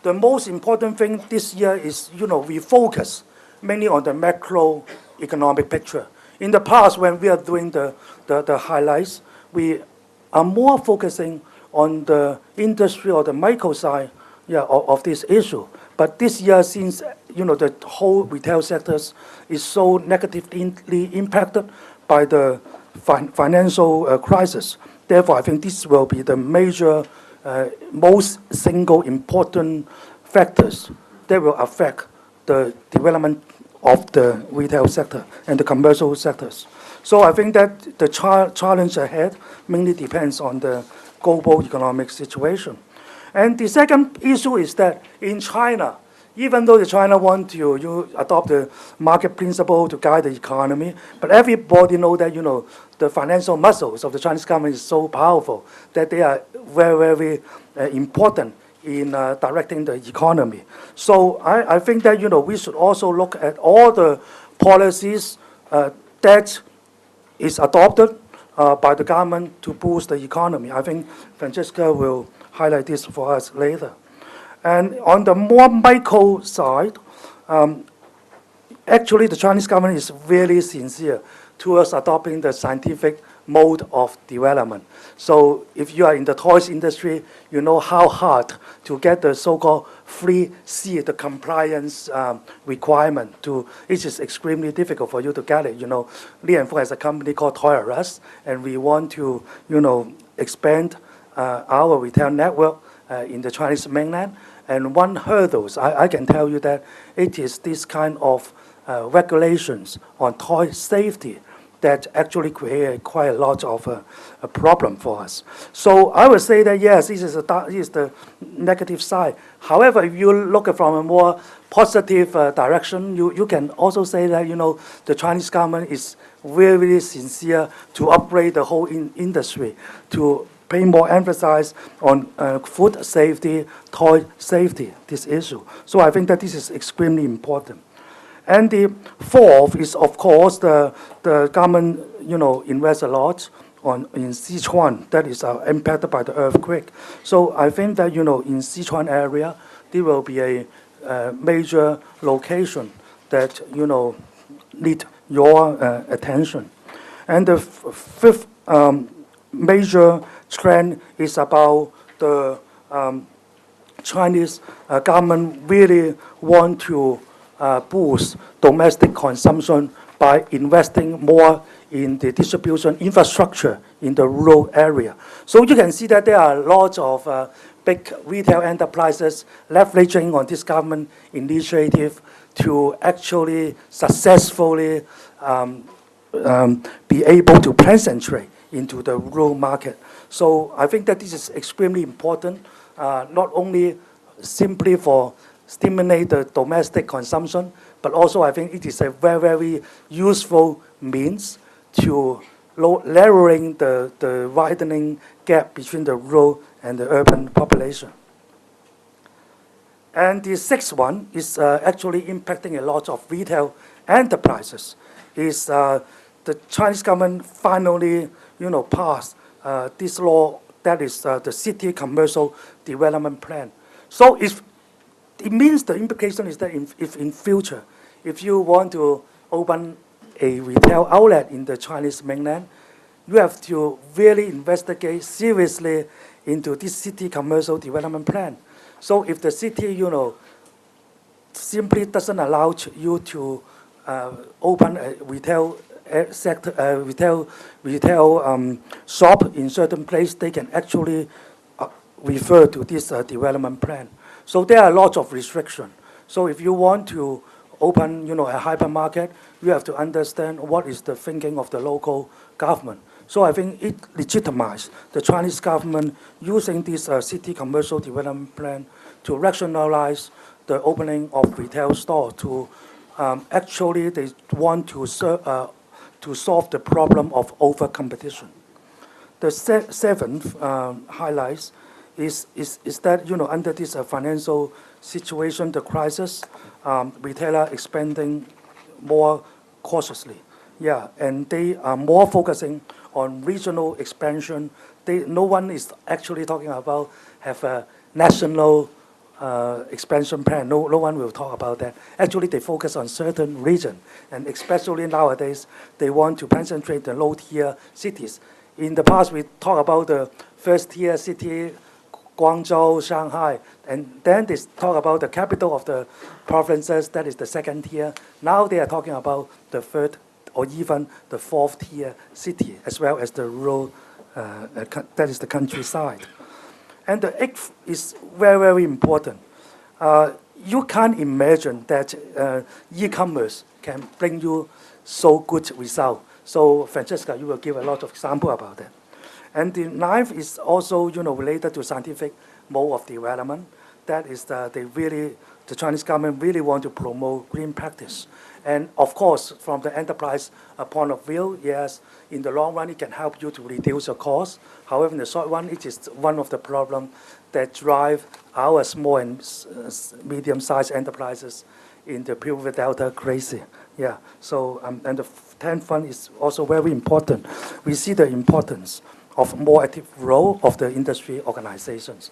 the most important thing this year is, we focus mainly on the macroeconomic picture. In the past, when we are doing the highlights, we are more focusing on the industry or the micro side of this issue. But this year, since the whole retail sectors is so negatively impacted by the financial crisis, therefore I think this will be the major, most single important factors that will affect the development of the retail sector and the commercial sectors. So I think that the challenge ahead mainly depends on the global economic situation. And the second issue is that in China, even though China wants to adopt the market principle to guide the economy, but everybody knows that the financial muscles of the Chinese government is so powerful that they are very, very important in directing the economy. So I think that we should also look at all the policies that is adopted by the government to boost the economy. I think Francesca will highlight this for us later. And on the more micro side, actually the Chinese government is really sincere towards adopting the scientific mode of development. So if you are in the toys industry, you know how hard to get the so-called free C, the compliance requirement. It is extremely difficult for you to get it. Li & Fung has a company called Toys R Us, and we want to, expand our retail network in the Chinese mainland. And one hurdle, I can tell you that it is this kind of regulations on toy safety that actually create quite a lot of a problem for us. So I would say that yes, this is the negative side. However, if you look at from a more positive direction, you can also say that the Chinese government is really sincere to upgrade the whole industry, to pay more emphasis on food safety, toy safety, this issue. So I think that this is extremely important. And the fourth is, of course, the government, invests a lot in Sichuan that is impacted by the earthquake. So I think that, in Sichuan area, there will be a major location that, need your attention. And the fifth major trend is about the Chinese government really want to boost domestic consumption by investing more in the distribution infrastructure in the rural area. So you can see that there are lots of big retail enterprises leveraging on this government initiative to actually successfully be able to penetrate into the rural market. So I think that this is extremely important, not only simply for stimulate the domestic consumption, but also I think it is a very, very useful means to lowering the widening gap between the rural and the urban population. And the sixth one is actually impacting a lot of retail enterprises. Is the Chinese government finally, passed this law that is the City Commercial Development Plan. So it means the implication is that if in future, if you want to open a retail outlet in the Chinese mainland, you have to really investigate seriously into this City Commercial Development Plan. So if the city, simply doesn't allow you to open a retail sector, retail shop in certain place, they can actually refer to this development plan. So there are lots of restrictions. So if you want to open, a hypermarket, you have to understand what is the thinking of the local government. So I think it legitimizes the Chinese government using this City Commercial Development Plan to rationalize the opening of retail stores. To actually, they want to solve the problem of over competition. The seventh highlights is that under this financial situation, the crisis, retailer expanding more cautiously. Yeah, and they are more focusing on regional expansion. No one is actually talking about have a national expansion plan. No one will talk about that. Actually, they focus on certain region, and especially nowadays, they want to concentrate the low-tier cities. In the past, we talk about the first-tier city, Guangzhou, Shanghai, and then they talk about the capital of the provinces, that is the second tier. Now they are talking about the third or even the fourth tier city, as well as the rural, that is the countryside. And the eighth is very, very important. You can't imagine that e-commerce can bring you so good result. So Francesca, you will give a lot of example about that. And the ninth is also, related to scientific mode of development. That is the Chinese government really want to promote green practice. And of course, from the enterprise point of view, yes, in the long run, it can help you to reduce your cost. However, in the short run, it is one of the problems that drive our small and medium-sized enterprises in the River Delta crazy. Yeah. So, and the 10th one is also very important. We see the importance of more active role of the industry organizations.